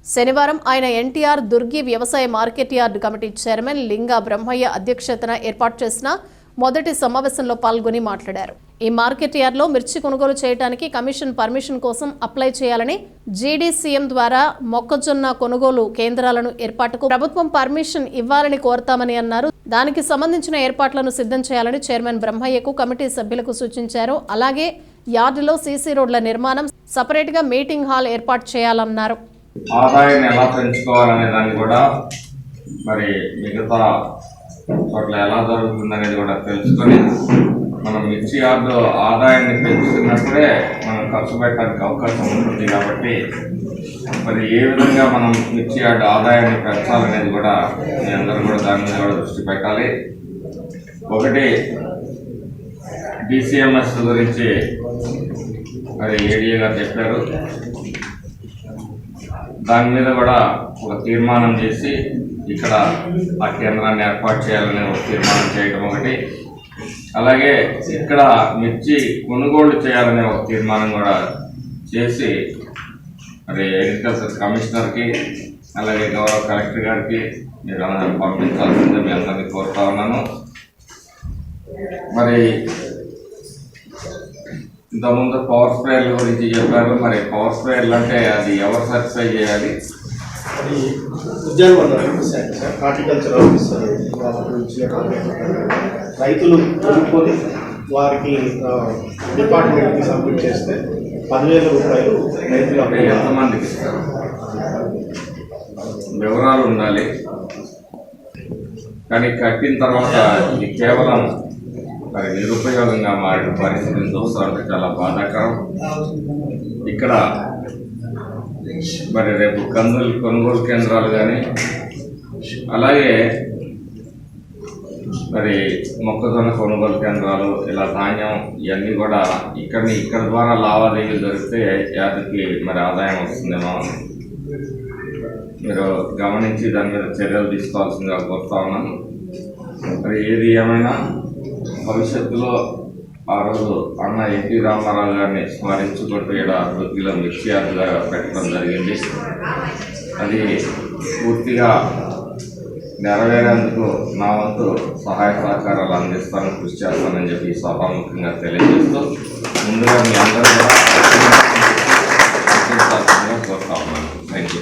శనివారం ఆయన ఎన్టీఆర్ దుర్గి వ్యవసాయ మార్కెట్ యార్డ్ కమిటీ చైర్మన్ లింగా బ్రహ్మయ్య అధ్యక్షతన ఏర్పాటు చేసిన మొదటి సమావేశంలో పాల్గొని మాట్లాడారు. ఈ మార్కెట్ యార్డ్లో మిర్చి కొనుగోలు చేయడానికి కమిషన్ పర్మిషన్ కోసం అప్లై చేయాలని, జీడీసీఎం ద్వారా మొక్కజొన్న కొనుగోలు కేంద్రాలను ఏర్పాటుకు ప్రభుత్వం పర్మిషన్ ఇవ్వాలని కోరతామని అన్నారు. దానికి సంబంధించిన ఏర్పాట్లను సిద్ధం చేయాలని చైర్మన్ బ్రహ్మయ్యకు కమిటీ సభ్యులకు సూచించారు. అలాగే యార్డులో సీసీ రోడ్ల నిర్మాణం, సపరేట్ గా మీటింగ్ హాల్ ఏర్పాటు చేయాలన్నారు. ఆదాయాన్ని ఎలా పెంచుకోవాలనే దాన్ని కూడా మరి మిగతా చోట్ల ఎలా జరుగుతుందనేది కూడా తెలుసుకొని మనం మిర్చి యార్డు ఆదాయాన్ని పెంచుతున్నప్పుడే మనం ఖర్చు పెట్టడానికి అవకాశం ఉంటుంది. కాబట్టి మరి ఏ విధంగా మనం మిర్చి యార్డు ఆదాయాన్ని పెంచాలనేది కూడా మీ అందరూ కూడా దాని మీద కూడా దృష్టి పెట్టాలి. ఒకటి డిసిఎంఎస్ గురించి మరి ఏడీఏ గారు చెప్పారు. దాని మీద కూడా ఒక తీర్మానం చేసి ఇక్కడ ఆ కేంద్రాన్ని ఏర్పాటు చేయాలనే ఒక తీర్మానం చేయడం ఒకటి, అలాగే ఇక్కడ మిర్చి కొనుగోలు చేయాలనే ఒక తీర్మానం కూడా చేసి మరి అగ్రికల్చర్ కమిషనర్కి అలాగే గౌరవ కలెక్టర్ గారికి మీరు అందరూ పంపించాల్సిందే మీ అందరినీ కోరుతా ఉన్నాను. మరి ఇంతకుముందు పవర్ స్ప్రేయర్ల గురించి చెప్పారు. మరి పవర్ స్ప్రేయర్లు అంటే అది ఎవరు సర్టిఫై చేయాలి? అది ఉద్యానవన శాఖ సార్, హార్టికల్చర్ ఆఫీసర్ రైతులు కొనుక్కొని వారికి డిపార్ట్మెంట్కి సబ్మిట్ చేస్తే 10,000 రూపాయలు రైతులు. ఎంతమందికి ఇస్తారు? వివరాలు ఉండాలి. కానీ కట్టిన తర్వాత ఇది కేవలం మరి నిరుపయోగంగా మారిన పరిస్థితిని చూస్తుంటే చాలా బాధాకరం. ఇక్కడ మరి రేపు కందులు కొనుగోలు కేంద్రాలు కానీ అలాగే మరి మొక్కజొన్న కొనుగోలు కేంద్రాలు, ఇలా ధాన్యం ఇవన్నీ కూడా ఇక్కడ ద్వారా లావాదేవీలు జరిగితే యాదికి మరి ఆదాయం వస్తుందేమో మీరు గమనించి దాని మీద చర్యలు తీసుకోవాల్సిందిగా కోరుతా ఉన్నాను. మరి ఏది ఏమైనా భవిష్యత్తులో ఆ రోజు అన్న ఎన్టీ రామారావు గారిని స్మరించుకుంటూ ఇక్కడ వృత్తిలో మిర్చి యార్డుగా పెట్టడం జరిగింది. అది పూర్తిగా నెరవేరేందుకు నా వంతు సహాయ సహకారాలు అందిస్తానని కృషి చేస్తానని చెప్పి సభాముఖంగా తెలియజేస్తూ ముందుగా మీ అందరూ కూడా కోరుతా ఉన్నాను. Thank you.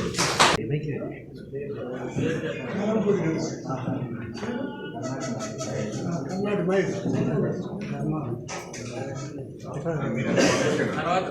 తర్వాత